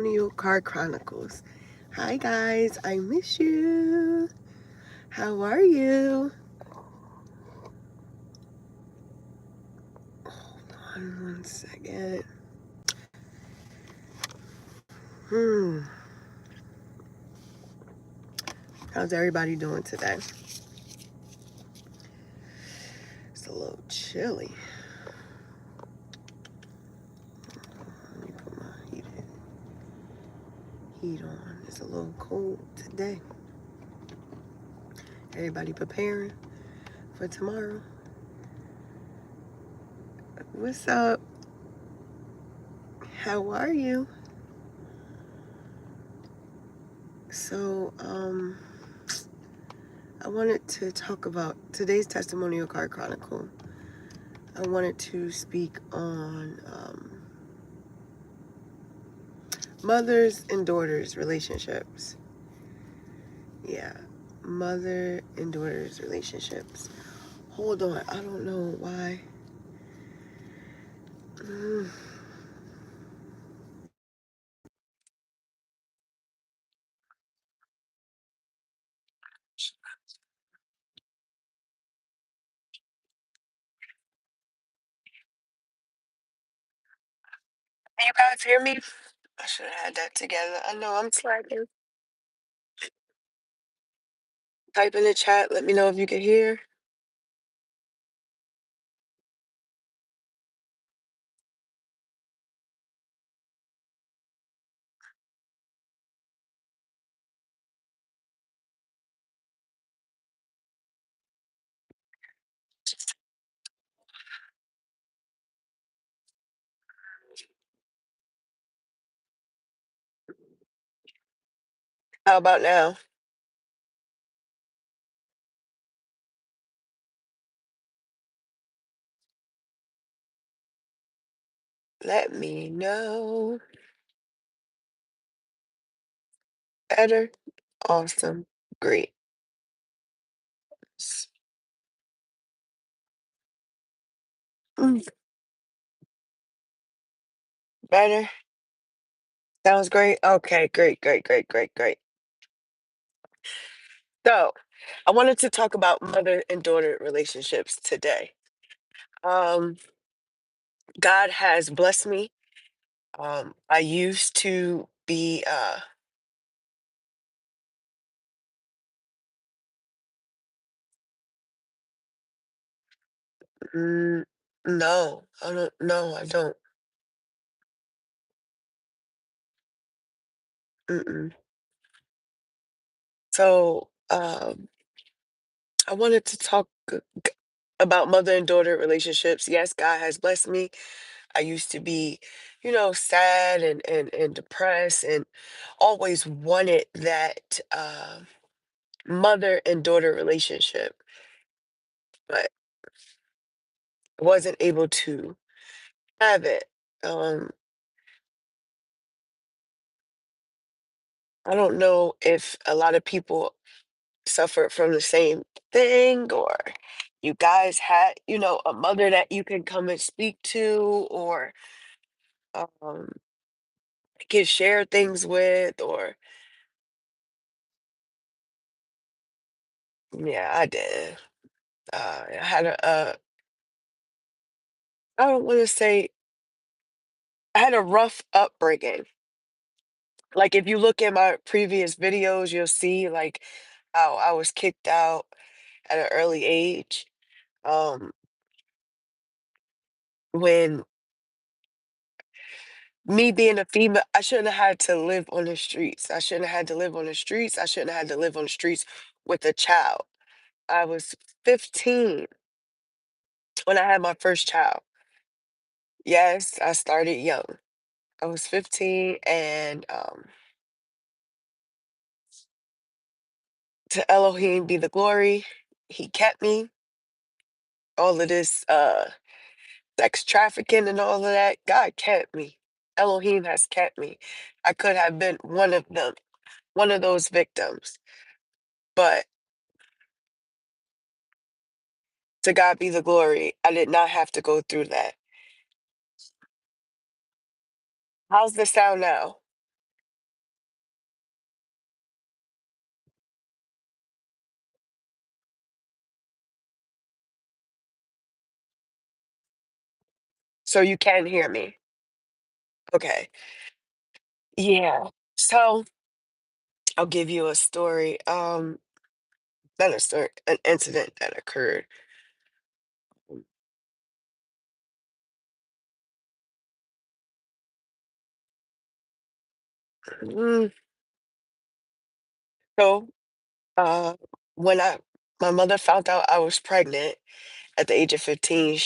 New Car Chronicles. Hi guys, I miss you. How are you? Hold on one second. Hmm. How's everybody doing today? It's a little chilly. Let me put my heat on. It's a little cold today. Everybody preparing for tomorrow? What's up? How are you? So, I wanted to talk about today's testimonial card chronicle. I wanted to speak on mothers and daughters relationships. Yeah, mother and daughters relationships. Hold on, I don't know why. Mm. Can you guys hear me? I should have had that together. I know I'm slacking. Type in the chat. Let me know if you can hear. How about now? Let me know. Better? Awesome. Great. Mm, better? Sounds great. Okay, great, great, great, great, great. So, I wanted to talk about mother and daughter relationships today. Um, God has blessed me. I used to be mm, no, I don't. No, I don't. Mm-mm. So, I wanted to talk about mother and daughter relationships. Yes, God has blessed me. I used to be, sad and depressed, and always wanted that mother and daughter relationship, but wasn't able to have it. Um, I don't know if a lot of people suffered from the same thing, or you guys had, a mother that you can come and speak to, or um, can share things with, or yeah, I did. I had I don't want to say I had a rough upbringing. Like if you look at my previous videos, you'll see like how I was kicked out at an early age. Um, when me being a female, I shouldn't have had to live on the streets. I shouldn't have had to live on the streets. I shouldn't have had to live on the streets with a child. I was 15 when I had my first child. Yes, I started young. I was 15, and to Elohim be the glory. He kept me. All of this sex trafficking and all of that, God kept me. Elohim has kept me. I could have been one of them, one of those victims. But to God be the glory. I did not have to go through that. How's the sound now? So you can hear me. Okay. Yeah. So I'll give you a story. Not a story, an incident that occurred. Mm, So, uh, when my mother found out I was pregnant at the age of 15,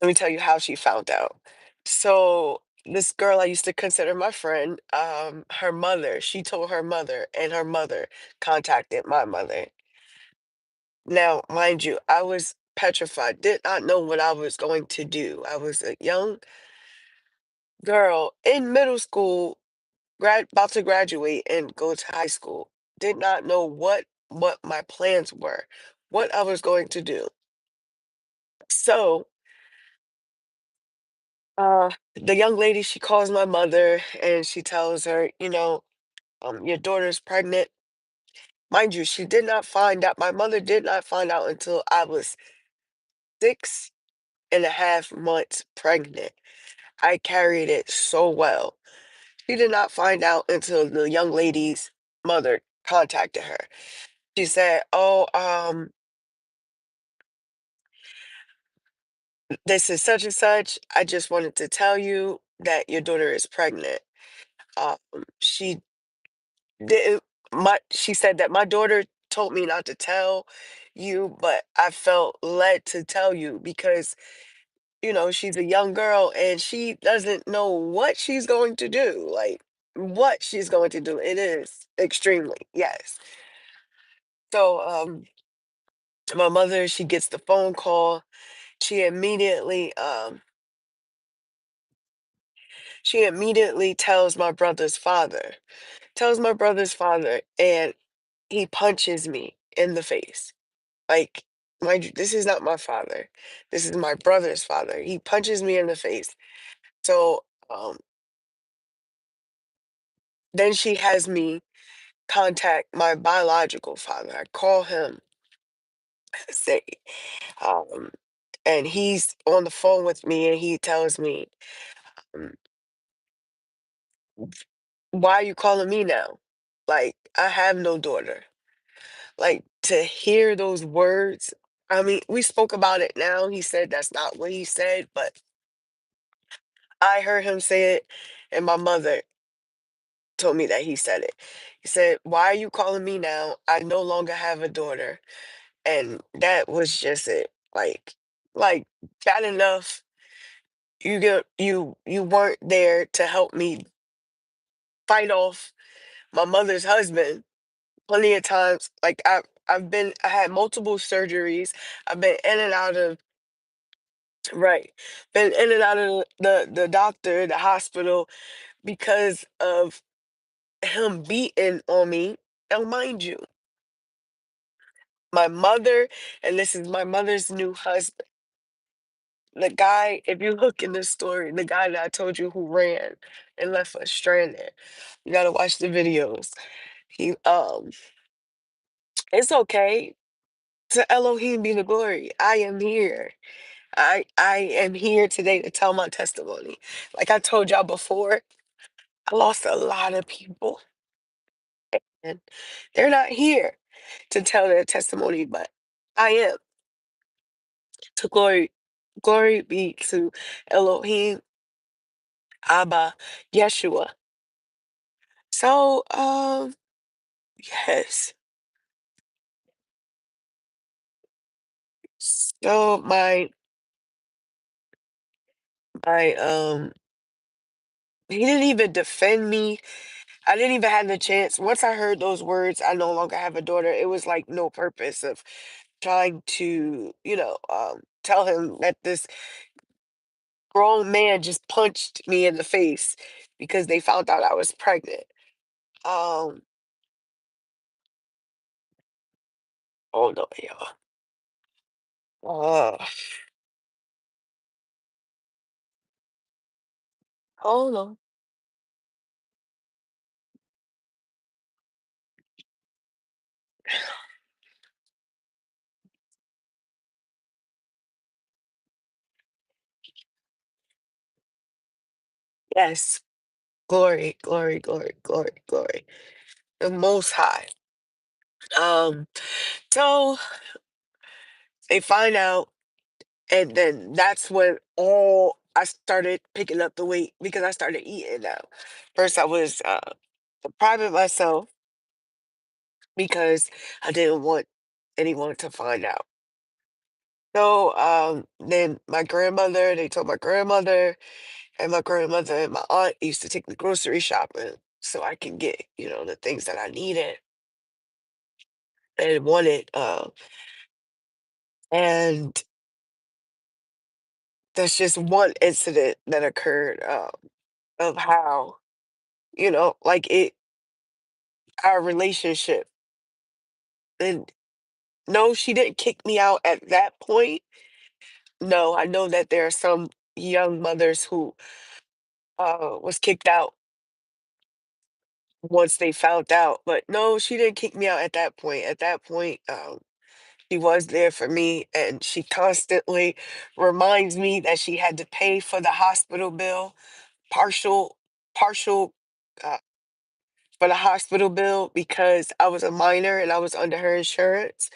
let me tell you how she found out. So, this girl I used to consider my friend, her mother, she told her mother, and her mother contacted my mother. Now, mind you, I was petrified, did not know what I was going to do. I was a young girl in middle school, about to graduate and go to high school. Did not know what my plans were, what I was going to do. So, the young lady, she calls my mother and she tells her, your daughter's pregnant. Mind you, she did not find out. My mother did not find out until I was 6.5 months pregnant. I carried it so well. She did not find out until the young lady's mother contacted her. She said, "Oh, this is such and such. I just wanted to tell you that your daughter is pregnant." She didn't. She said that my daughter told me not to tell you, but I felt led to tell you because she's a young girl and she doesn't know what she's going to do. Like what she's going to do. It is extremely yes. So my mother, she gets the phone call. She immediately she immediately tells my brother's father, and he punches me in the face. Like, mind you, this is not my father. This is my brother's father. He punches me in the face. So then she has me contact my biological father. I call him, say, um, and he's on the phone with me, and he tells me, um, "Why are you calling me now? Like, I have no daughter." Like to hear those words. I mean, we spoke about it now. He said that's not what he said, but I heard him say it, and my mother told me that he said it. He said, "Why are you calling me now? I no longer have a daughter." And that was just it. Like bad enough. You weren't there to help me fight off my mother's husband plenty of times. Like I had multiple surgeries. I've been in and out of right. Been in and out of the doctor, the hospital because of him beating on me. Now, mind you, my mother, and this is my mother's new husband. The guy, if you look in the story, the guy that I told you who ran and left us stranded. You gotta watch the videos. He it's okay. To Elohim be the glory. I am here. I am here today to tell my testimony. Like I told y'all before, I lost a lot of people and they're not here to tell their testimony, but I am. To glory be to Elohim, Abba, Yeshua. So yes. So my he didn't even defend me. I didn't even have the chance. Once I heard those words, I no longer have a daughter. It was like no purpose of trying to, tell him that this grown man just punched me in the face because they found out I was pregnant. Um, hold on, y'all. Uh, hold on. Yes. Glory, glory, glory, glory, glory. The Most High. Um, so they find out, and then that's when all I started picking up the weight because I started eating now. First, I was depriving myself because I didn't want anyone to find out. So then my grandmother, they told my grandmother, and my grandmother and my aunt used to take me grocery shopping so I can get, the things that I needed and wanted. And that's just one incident that occurred, of how, like our relationship. And no, she didn't kick me out at that point. No, I know that there are some young mothers who was kicked out once they found out, but no, she didn't kick me out at that point. At that point, she was there for me, and she constantly reminds me that she had to pay for the hospital bill, partial uh, for the hospital bill because I was a minor and I was under her insurance.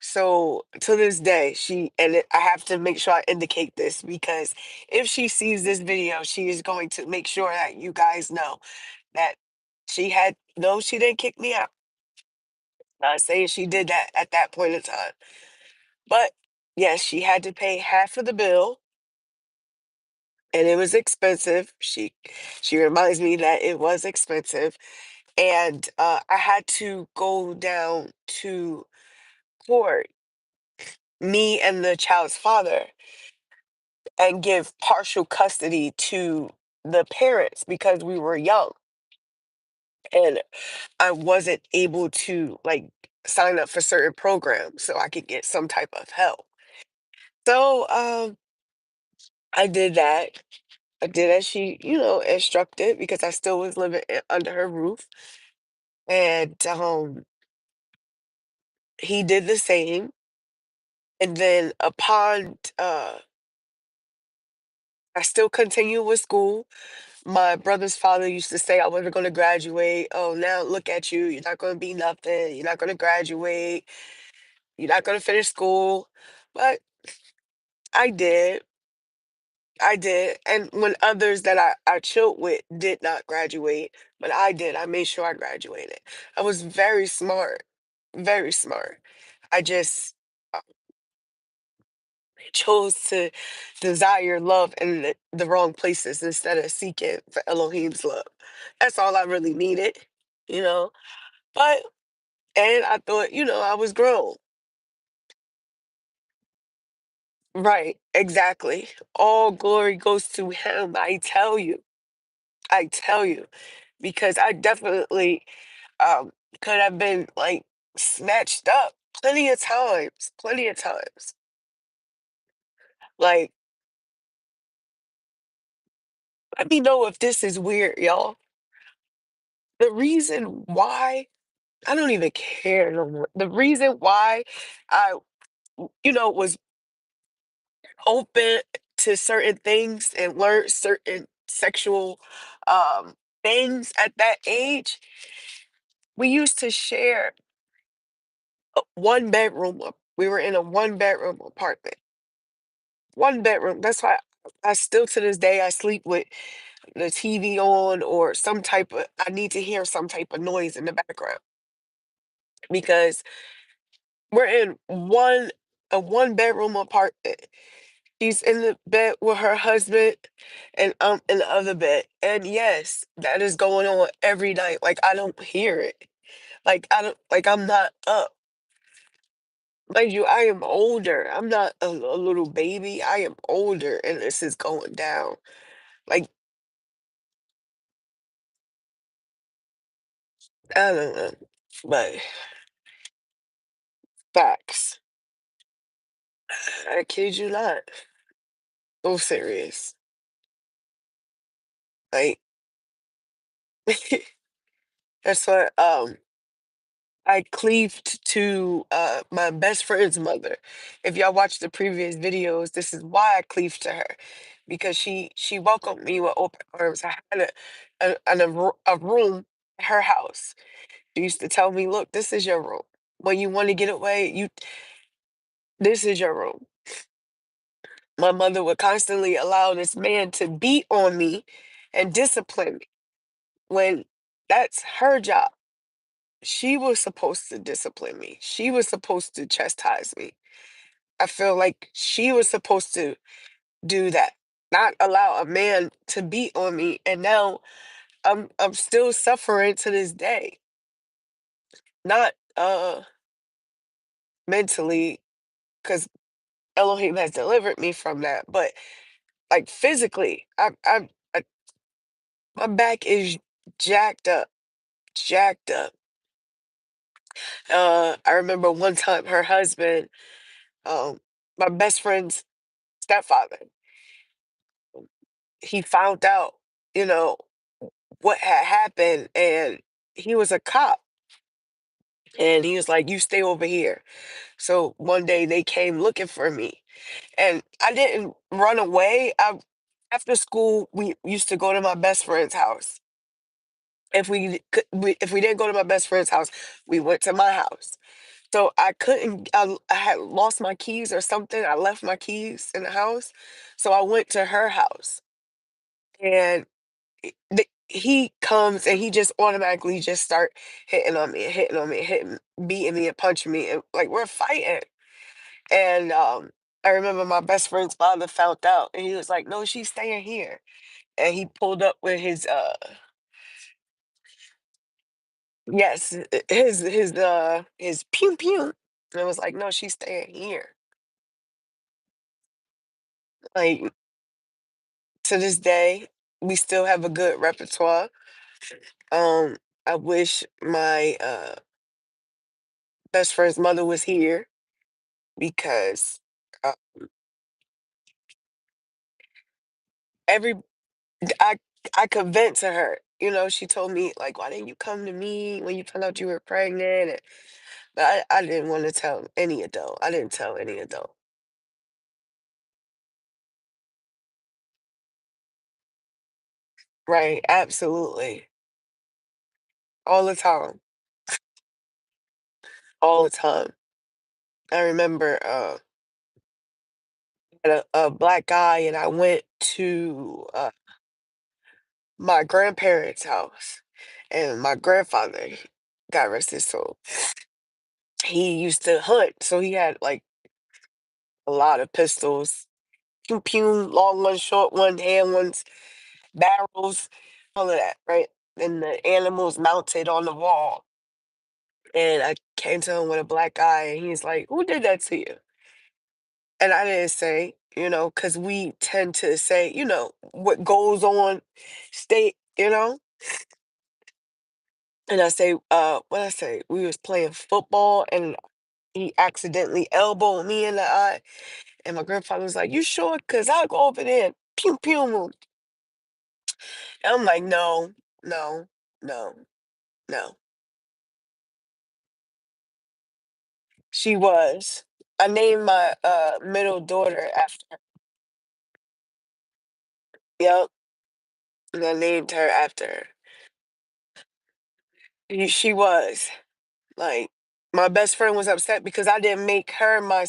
So to this day, I have to make sure I indicate this because if she sees this video, she is going to make sure that you guys know that no, she didn't kick me out. Not saying she did that at that point in time. But yes, she had to pay half of the bill and it was expensive. She reminds me that it was expensive. And I had to go down to court, me and the child's father, and give partial custody to the parents because we were young and I wasn't able to like sign up for certain programs so I could get some type of help. So I did that. I did as she, instructed because I still was living under her roof. And he did the same. And then upon I still continue with school. My brother's father used to say I wasn't going to graduate. Oh, now look at you. You're not going to be nothing. You're not going to graduate. You're not going to finish school. But I did. I did. And when others that I chilled with did not graduate, but I did. I made sure I graduated. I was very smart. Very smart. I just chose to desire love in the wrong places instead of seeking for Elohim's love. That's all I really needed, you know. But and I thought, I was grown. Right, exactly. All glory goes to him. I tell you. I tell you. Because I definitely could have been like snatched up plenty of times. Plenty of times. Like, let me know if this is weird, y'all. The reason why I don't even care no more. The reason why I, was open to certain things and learned certain sexual um, things at that age, we used to share a one bedroom. We were in a one bedroom apartment. One bedroom. That's why I still to this day I sleep with the TV on or I need to hear some type of noise in the background because we're in a one bedroom apartment. She's in the bed with her husband and I'm in the other bed. And yes, that is going on every night. Like I don't hear it. Like I don't like I'm not up. Mind you, I am older. I'm not a little baby. I am older and this is going down. Like I don't know. But facts. I kid you not. So serious. Like that's what I cleaved to my best friend's mother. If y'all watch the previous videos, this is why I cleaved to her. because she welcomed me with open arms. I had a room at her house. She used to tell me, "Look, this is your room. When you want to get away, you this is your room." My mother would constantly allow this man to beat on me and discipline me when that's her job. She was supposed to discipline me. She was supposed to chastise me. I feel like she was supposed to do that, not allow a man to beat on me. And now I'm still suffering to this day. Not mentally, because Elohim has delivered me from that, but like physically, I my back is jacked up, jacked up. I remember one time her husband, um, my best friend's stepfather, he found out, you know, what had happened, and he was a cop, and he was like, "You stay over here." So one day they came looking for me, and I didn't run away. After school, we used to go to my best friend's house. If we didn't go to my best friend's house, we went to my house. So I couldn't. I had lost my keys or something. I left my keys in the house, so I went to her house, and he comes and he just automatically just start hitting on me, and hitting on me, and hitting, beating me, and punching me, and like we're fighting. And I remember my best friend's father found out, and he was like, "No, she's staying here." And he pulled up with his yes, his pew pew, and it was like, "No, she's staying here." Like to this day, we still have a good repertoire. Um, I wish my best friend's mother was here because uh, every I I could vent to her. You know, she told me like, "Why didn't you come to me when you found out you were pregnant?" But I didn't want to tell any adult. I didn't tell any adult. Right? Absolutely. All the time. All the time. I remember had a black guy, and I went to my grandparents' house, and my grandfather, God rest his soul, he used to hunt, so he had like a lot of pistols, pew pew, long ones, short ones, hand ones, barrels, all of that, right? And the animals mounted on the wall. And I came to him with a black eye, and he's like, "Who did that to you?" And I didn't say, because we tend to say, what goes on, state, And I say, what I say, we was playing football, and he accidentally elbowed me in the eye. And my grandfather was like, "You sure? Because I'll go over there and pew pew him." And I'm like, "No, no, no, no." She was. I named my middle daughter after her. Yep. And I named her after her. She was. Like, my best friend was upset because I didn't make her my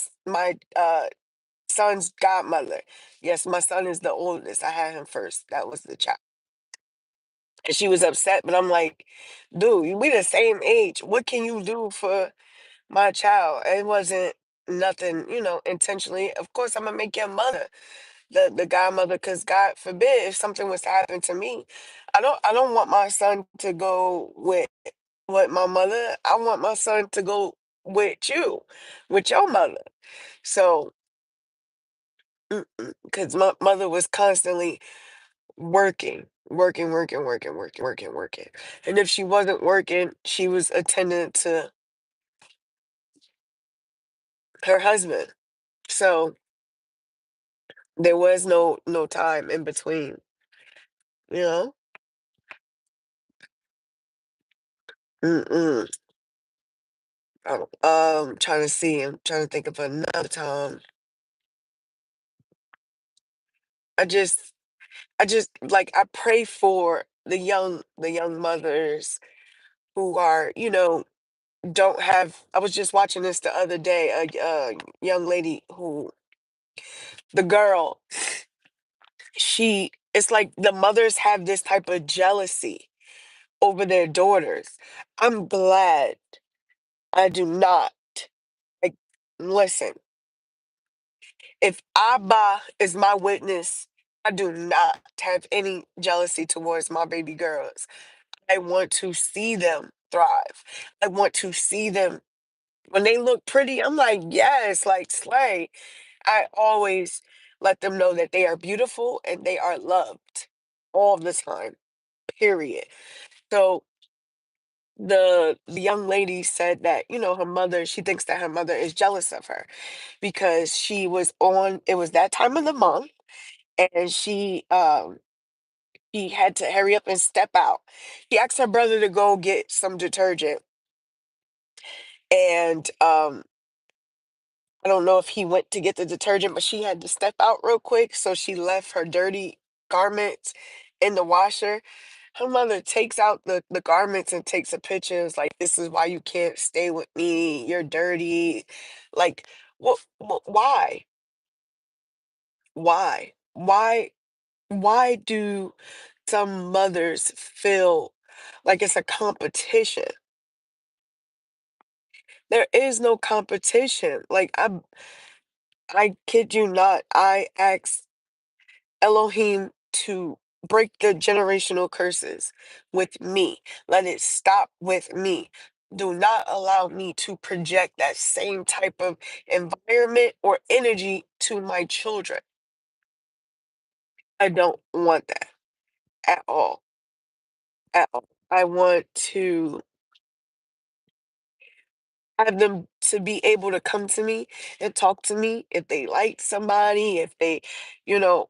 son's godmother. Yes, my son is the oldest. I had him first. That was the child. And she was upset, but I'm like, "Dude, we the same age. What can you do for my child?" It wasn't nothing, intentionally. Of course, I'm gonna make your mother the godmother, because God forbid if something was to happen to me, I don't want my son to go with my mother. I want my son to go with you, with your mother. So, because my mother was constantly working, working, working, working, working, working, working. And if she wasn't working, she was attending to her husband. So there was no time in between, you know? Mm-mm. Trying to see. I'm trying to think of another time. I just like I pray for the young mothers who are, don't have. I was just watching this the other day, a young lady who, the girl, she, it's like the mothers have this type of jealousy over their daughters. I'm glad I do not. Like, listen, if Abba is my witness, I do not have any jealousy towards my baby girls. I want to see them thrive. I want to see them when they look pretty. I'm like, yes, like slay. I always let them know that they are beautiful and they are loved all the time, period. So the young lady said that, her mother, she thinks that her mother is jealous of her because it was that time of the month, and she had to hurry up and step out. She asked her brother to go get some detergent, and I don't know if he went to get the detergent, but she had to step out real quick, so she left her dirty garments in the washer. Her mother takes out the garments and takes a picture. It's like, this is why you can't stay with me. You're dirty. Like, why? Why? Why do some mothers feel like it's a competition? There is no competition. Like, I kid you not. I asked Elohim to break the generational curses with me. Let it stop with me. Do not allow me to project that same type of environment or energy to my children. I don't want that at all. At all. I want to have them to be able to come to me and talk to me if they like somebody, if they, you know,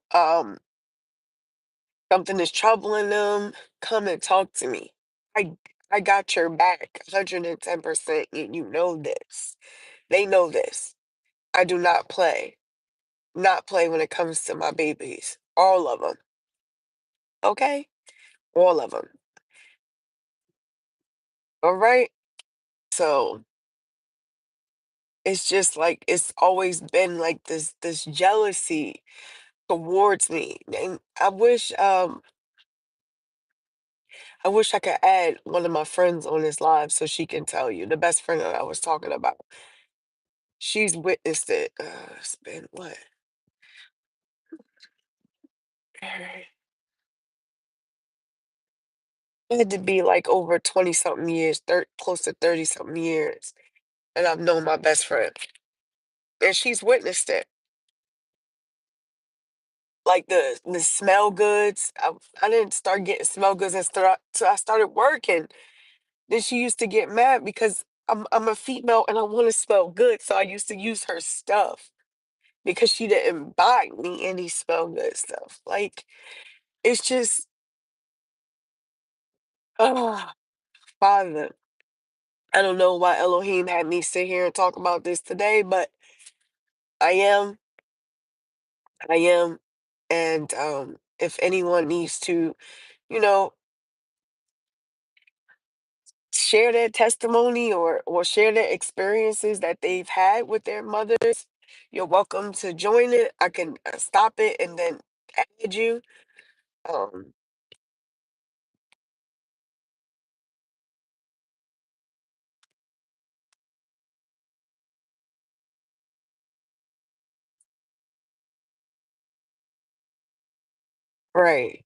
something is troubling them, come and talk to me. I I got your back 110%, and you know this. They know this. I do not play. Not play when it comes to my babies. All of them. Okay? All of them. All right? So, it's just like it's always been like this jealousy towards me. And I wish I could add one of my friends on this live so she can tell you. The best friend that I was talking about. She's witnessed it. It's been what? It had to be like over 20 something years, close to 30 something years. And I've known my best friend. And she's witnessed it. Like the smell goods. I didn't start getting smell goods until I started working. Then she used to get mad because I'm a female and I want to smell good. So I used to use her stuff because she didn't buy me any smell good stuff. Like, it's just, oh, Father. I don't know why Elohim had me sit here and talk about this today, but I am, I am. And if anyone needs to, you know, share their testimony or share their experiences that they've had with their mothers, you're welcome to join it. I can stop it and then add you. Um, right.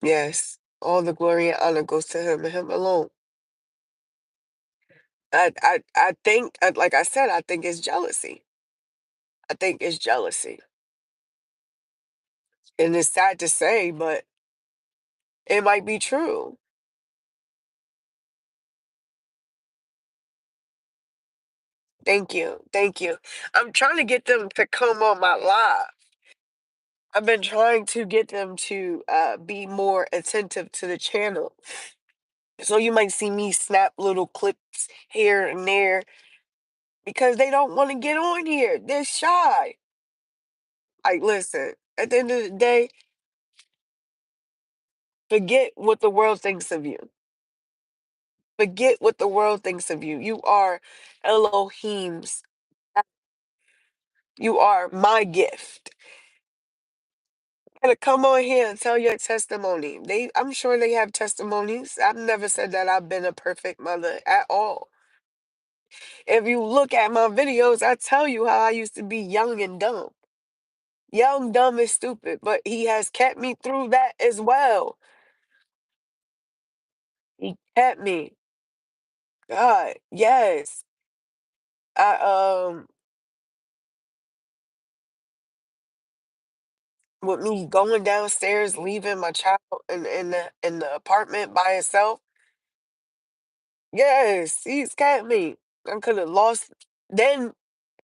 Yes. All the glory and honor goes to him and him alone. I think, like I said, I think it's jealousy. I think it's jealousy. And it's sad to say, but it might be true. Thank you. Thank you. I'm trying to get them to come on my live. I've been trying to get them to be more attentive to the channel. So you might see me snap little clips here and there because they don't want to get on here. They're shy. Like, listen, at the end of the day, forget what the world thinks of you. Forget what the world thinks of you. You are Elohim's. You are my gift. Gotta come on here and tell your testimony. I'm sure they have testimonies. I've never said that I've been a perfect mother at all. If you look at my videos, I tell you how I used to be young and dumb. Young, dumb, and stupid, but he has kept me through that as well. He kept me. God, yes. I with me going downstairs, leaving my child in the apartment by itself. Yes, he's kept me. I could have lost. Then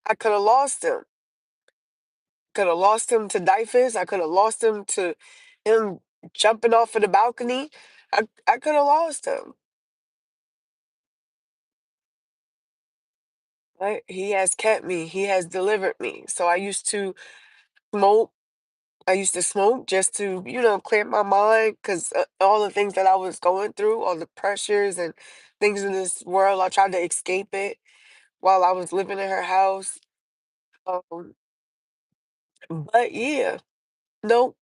I could have lost him. Could have lost him to Dyfus. I could have lost him to him jumping off of the balcony. I could have lost him. But he has kept me. He has delivered me. So smoke. I used to smoke just to, clear my mind because all the things that I was going through, all the pressures and things in this world, I tried to escape it while I was living in her house. Um, but yeah, nope,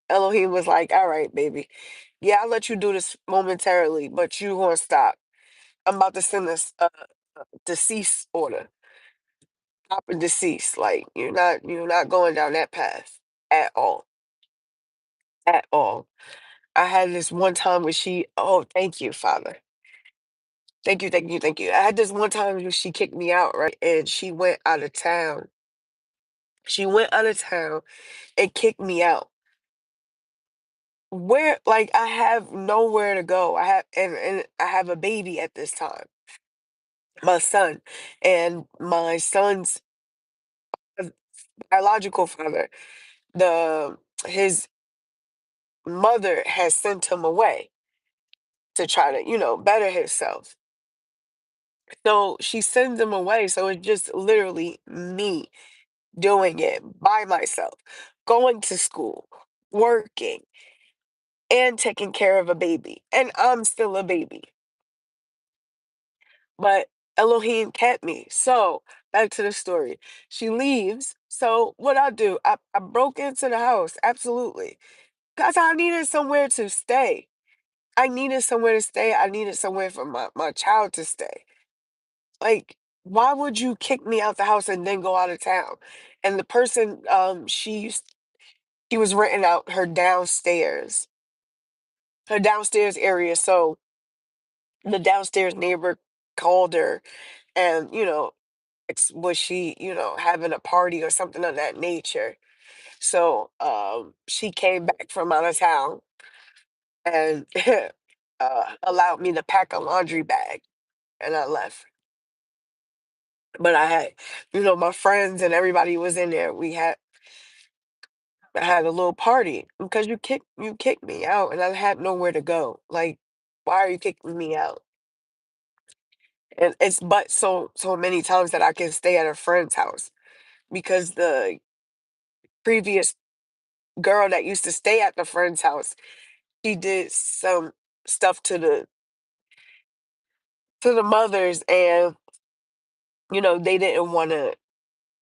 Elohim was like, all right, baby. Yeah, I'll let you do this momentarily, but you gonna stop. I'm about to send this decease order. Stop and decease. Like you're not going down that path at all. At all. I had this one time where thank you, Father. Thank you, thank you, thank you. I had this one time where she kicked me out, right? And she went out of town. She went out of town and kicked me out. Where, like, I have nowhere to go. And I have a baby at this time, my son, and my son's uh, biological father. The his mother has sent him away to try to, better himself. So she sends him away. So it's just literally me doing it by myself, going to school, working, and taking care of a baby. And I'm still a baby. But Elohim kept me. So back to the story. She leaves. So what I do, I broke into the house, absolutely. Because I needed somewhere to stay. I needed somewhere to stay. I needed somewhere for my child to stay. Like, why would you kick me out the house and then go out of town? And the person, she was renting out her downstairs area. So the downstairs neighbor called her and, was she, having a party or something of that nature. So she came back from out of town and allowed me to pack a laundry bag and I left. But I had, my friends and everybody was in there. I had a little party because you kicked me out and I had nowhere to go. Like, why are you kicking me out? And it's but so many times that I can stay at a friend's house because the previous girl that used to stay at the friend's house, she did some stuff to the mothers and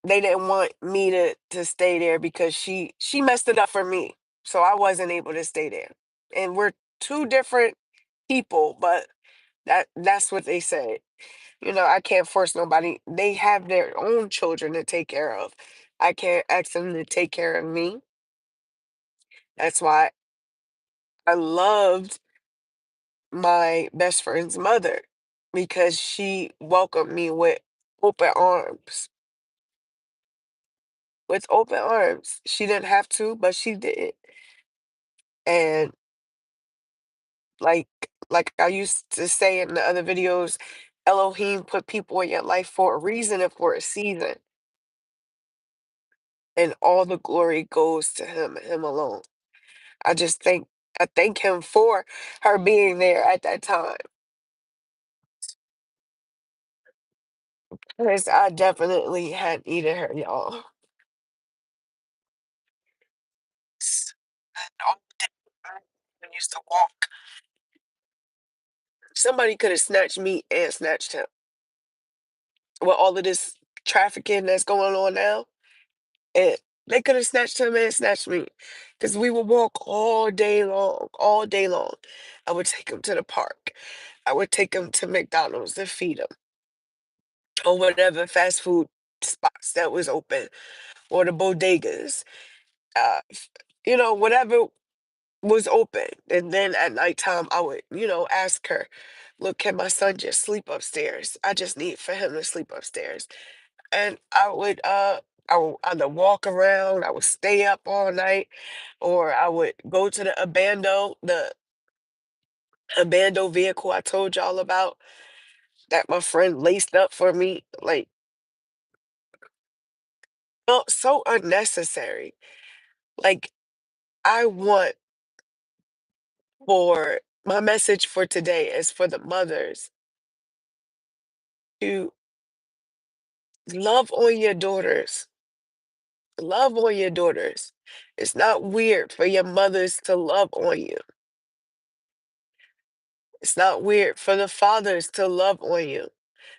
they didn't want me to stay there because she messed it up for me. So I wasn't able to stay there. And we're two different people, but that's what they said. I can't force nobody. They have their own children to take care of. I can't ask them to take care of me. That's why I loved my best friend's mother because she welcomed me with open arms. With open arms. She didn't have to, but she did. And like like I used to say in the other videos, Elohim put people in your life for a reason and for a season. And all the glory goes to him and him alone. I thank him for her being there at that time. 'Cause I definitely had needed her, y'all. S and all day I used to walk. Somebody coulda snatched me and snatched him. With all of this trafficking that's going on now, and they coulda snatched him and snatched me, cause we would walk all day long, all day long. I would take him to the park. I would take him to McDonald's to feed him, or whatever fast food spots that was open, or the bodegas, f whatever was open. And then at nighttime, I would, ask her, "Look, can my son just sleep upstairs? I just need for him to sleep upstairs." And I would either walk around, I would stay up all night, or I would go to the abandoned vehicle I told y'all about that my friend laced up for me. Like, felt so unnecessary. Like, I want for my message for today is for the mothers to love on your daughters. Love on your daughters. It's not weird for your mothers to love on you. It's not weird for the fathers to love on you.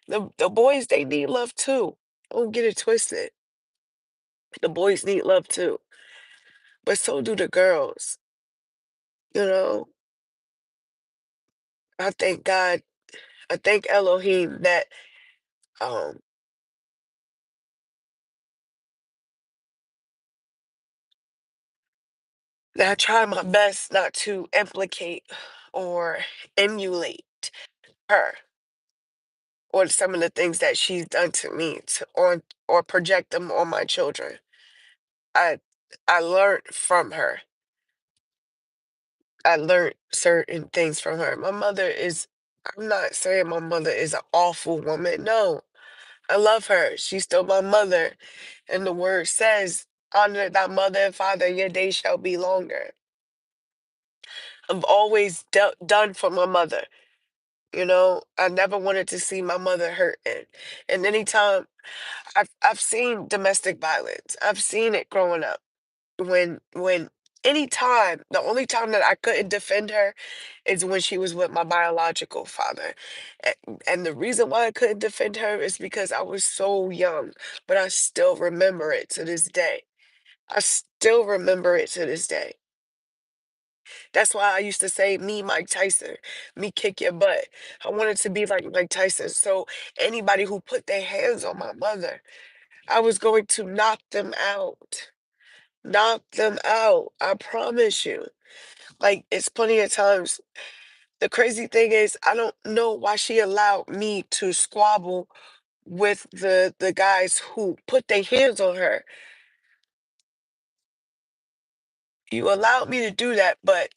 The boys, they need love too. Don't get it twisted. The boys need love too. But so do the girls. You know, I thank God, I thank Elohim that um that I try my best not to implicate or emulate her or some of the things that she's done to me to on or project them on my children. I I learned from her. I learned certain things from her. My mother is I'm not saying my mother is an awful woman. No, I love her. She's still my mother. And the word says, honor thy mother and father, and your days shall be longer. I've always done for my mother. I never wanted to see my mother hurting. And anytime I've seen domestic violence, I've seen it growing up. When anytime, the only time that I couldn't defend her is when she was with my biological father. And the reason why I couldn't defend her is because I was so young, but I still remember it to this day. I still remember it to this day. That's why I used to say, me, Mike Tyson, me kick your butt. I wanted to be like Mike Tyson. So anybody who put their hands on my mother, I was going to knock them out. Knock them out. I promise you. Like, it's plenty of times. The crazy thing is, I don't know why she allowed me to squabble with the guys who put their hands on her. You allowed me to do that, but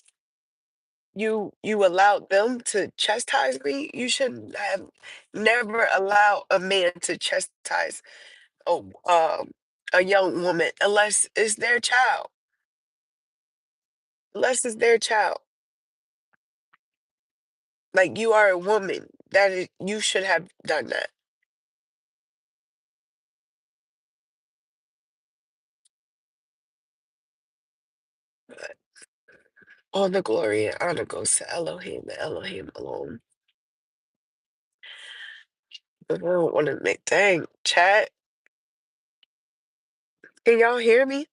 you allowed them to chastise me. You shouldn't have never allowed a man to chastise a a young woman unless it's their child. Unless it's their child. Like, you are a woman. You should have done that. But all the glory and honor goes to Elohim and Elohim alone. I don't want to make dang chat. Can y'all hear me?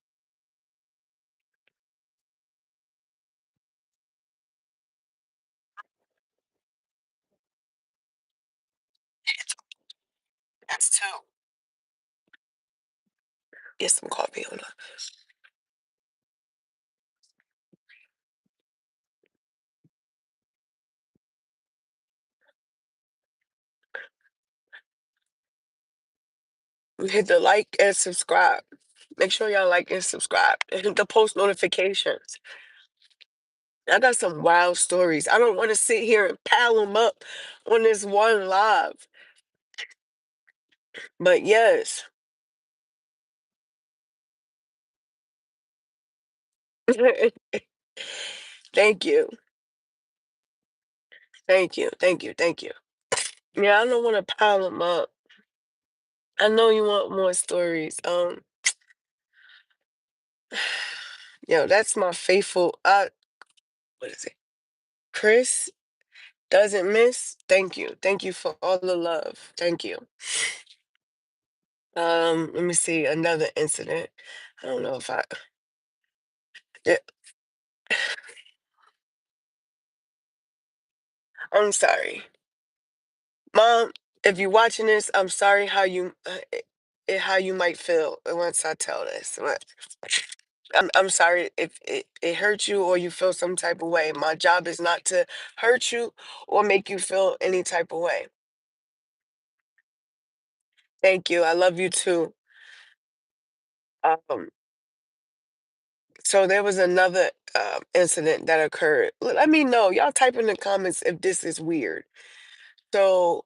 That's two. Get some coffee on. Hit the like and subscribe. Make sure y'all like and subscribe and hit the post notifications. I got some wild stories. I don't want to sit here and pile them up on this one live. But yes, thank you. Thank you. Thank you. Thank you. Yeah, I don't want to pile them up. I know you want more stories. Yo, that's my faithful. What is it? Chris doesn't miss. Thank you. Thank you for all the love. Thank you. Let me see another incident. I don't know if I. Yeah, I'm sorry, Mom. If you're watching this, I'm sorry how how you might feel once I tell this. But I'm sorry if it hurt you or you feel some type of way. My job is not to hurt you or make you feel any type of way. Thank you. I love you too. Um, so there was another incident that occurred. Let me know. Y'all type in the comments if this is weird. So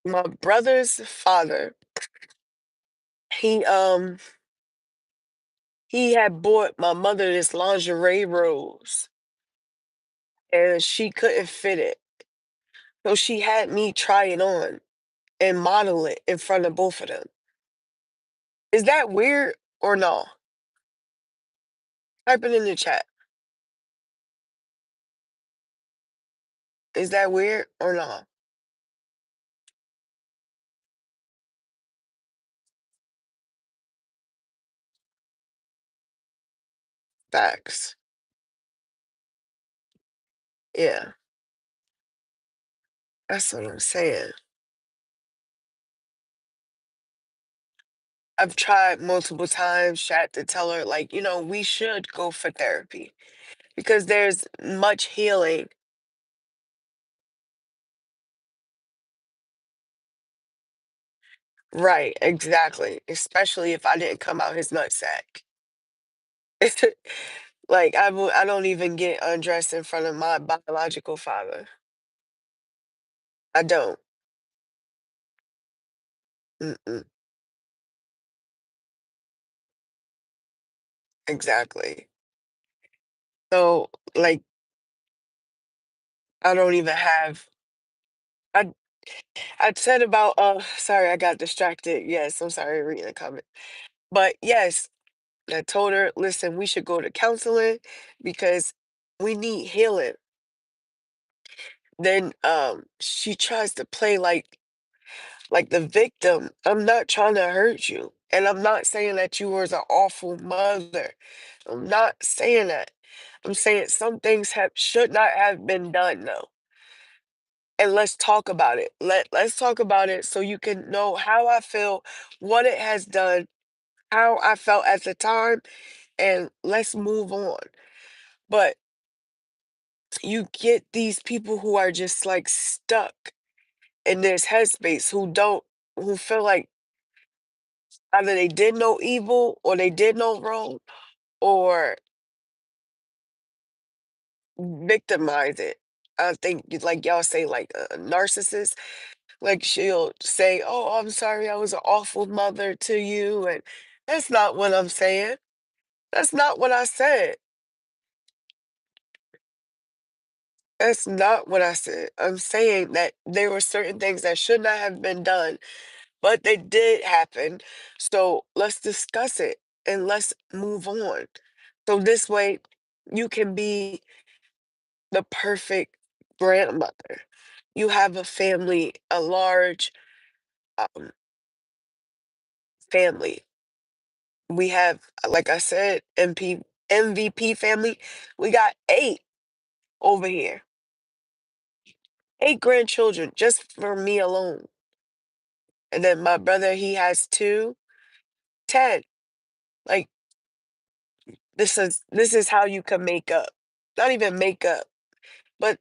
my brother's father, he um he had bought my mother this lingerie rose and she couldn't fit it. So she had me try it on and model it in front of both of them. Is that weird or no? Type it in the chat. Is that weird or no? Facts. Yeah, that's what I'm saying. I've tried multiple times, chat to tell her, like, we should go for therapy because there's much healing. Right, exactly. Especially if I didn't come out his nutsack. Like, I don't even get undressed in front of my biological father. I don't. Mm-mm, exactly. So, like, I don't even have. I I said about. Sorry, I got distracted. Yes, I'm sorry reading the comment. But yes, I told her, listen, we should go to counseling because we need healing. Then she tries to play like the victim. I'm not trying to hurt you. And I'm not saying that you was an awful mother. I'm not saying that. I'm saying some things have should not have been done though. And let's talk about it. Let's talk about it so you can know how I feel, what it has done, how I felt at the time, and let's move on. But you get these people who are just like stuck in this headspace who feel like either they did no evil or they did no wrong or victimize it. I think like y'all say like a narcissist, like she'll say, "Oh, I'm sorry, I was an awful mother to you," and that's not what I'm saying. That's not what I said. That's not what I said. I'm saying that there were certain things that should not have been done, but they did happen. So let's discuss it and let's move on. So this way you can be the perfect grandmother. You have a family, a large um, family. We have, like I said, MVP family. We got eight over here, eight grandchildren just for me alone. And then my brother, he has two, 10. Like this is how you can make up. Not even make up, but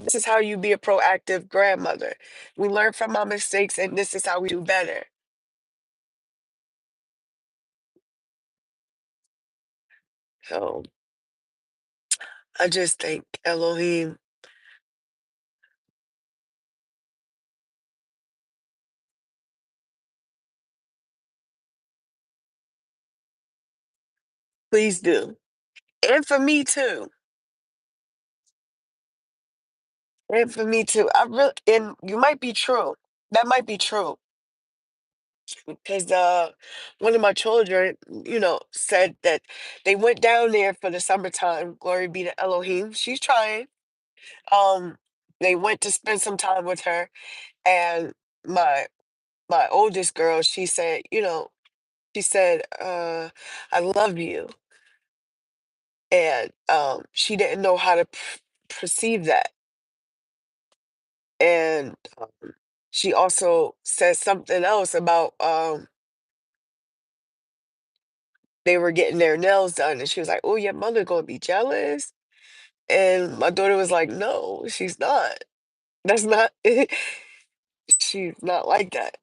this is how you be a proactive grandmother. We learn from our mistakes and this is how we do better. So I just think Elohim, please do. And for me too. And for me too. I really and you might be true. That might be true because one of my children, said that they went down there for the summertime. Glory be to Elohim. She's trying. Um, they went to spend some time with her, and my my oldest girl, she said, "I love you," and she didn't know how to perceive that, and she also said something else about they were getting their nails done, and she was like, "Oh, your mother gonna be jealous," and my daughter was like, "No, she's not. That's not. She's not like that."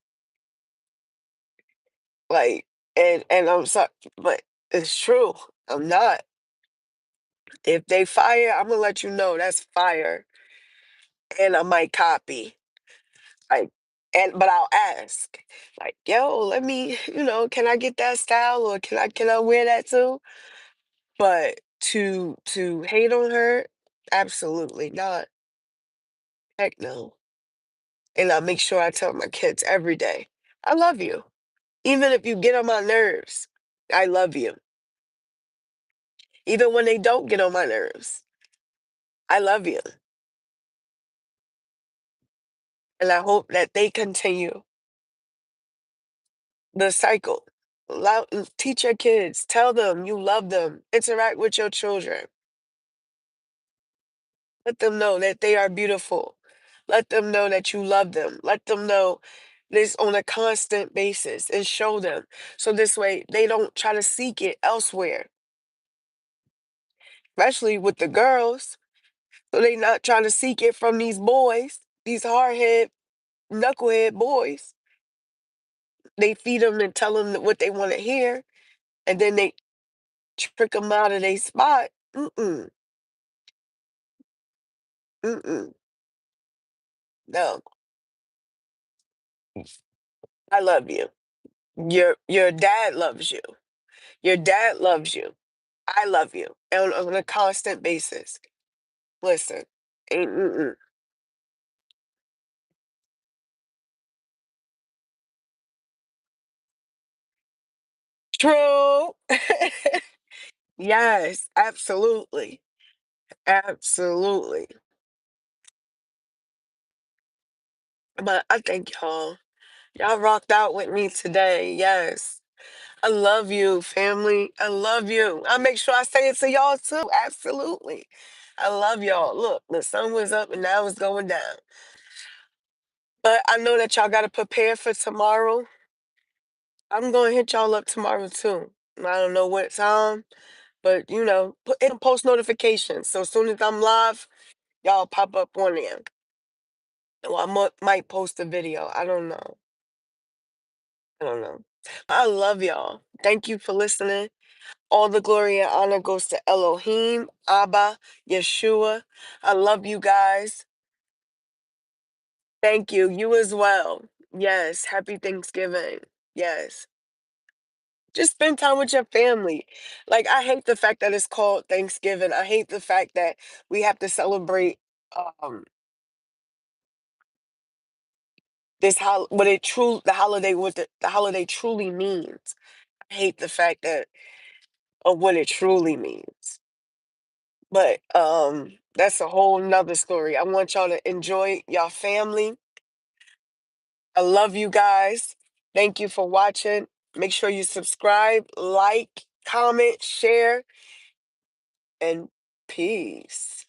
Like, and I'm sorry, but it's true. I'm not. If they fire, I'm gonna let you know that's fire, and I might copy. Like, but I'll ask, like, yo, let me, can I get that style, or can I wear that too? But to hate on her, absolutely not. Heck no. And I make sure I tell my kids every day, I love you. Even if you get on my nerves, I love you. Even when they don't get on my nerves, I love you. And I hope that they continue the cycle. Teach your kids, tell them you love them, interact with your children. Let them know that they are beautiful. Let them know that you love them. Let them know this on a constant basis and show them. So this way they don't try to seek it elsewhere, especially with the girls. So they not trying to seek it from these boys, these hardhead, knucklehead boys. They feed them and tell them what they want to hear, and then they trick them out of their spot. Mm-mm, mm-mm. No, I love you. Your dad loves you. Your dad loves you. I love you on a constant basis. Listen, mm-mm. True. Yes, absolutely. Absolutely. But I thank y'all. Y'all rocked out with me today. Yes. I love you, family. I love you. I make sure I say it to y'all too. Absolutely. I love y'all. Look, the sun was up and now it's going down. But I know that y'all got to prepare for tomorrow. I'm going to hit y'all up tomorrow too. I don't know what time, but put in post notifications. So as soon as I'm live, y'all pop up on there. Or might post a video. I don't know. I don't know. I love y'all. Thank you for listening. All the glory and honor goes to Elohim, Abba, Yeshua. I love you guys. Thank you. You as well. Yes. Happy Thanksgiving. Yes. Just spend time with your family. Like, I hate the fact that it's called Thanksgiving. I hate the fact that we have to celebrate um what the holiday, what the holiday truly means. I hate the fact that of what it truly means. But that's a whole nother story. I want y'all to enjoy y'all family. I love you guys. Thank you for watching. Make sure you subscribe, like, comment, share, and peace.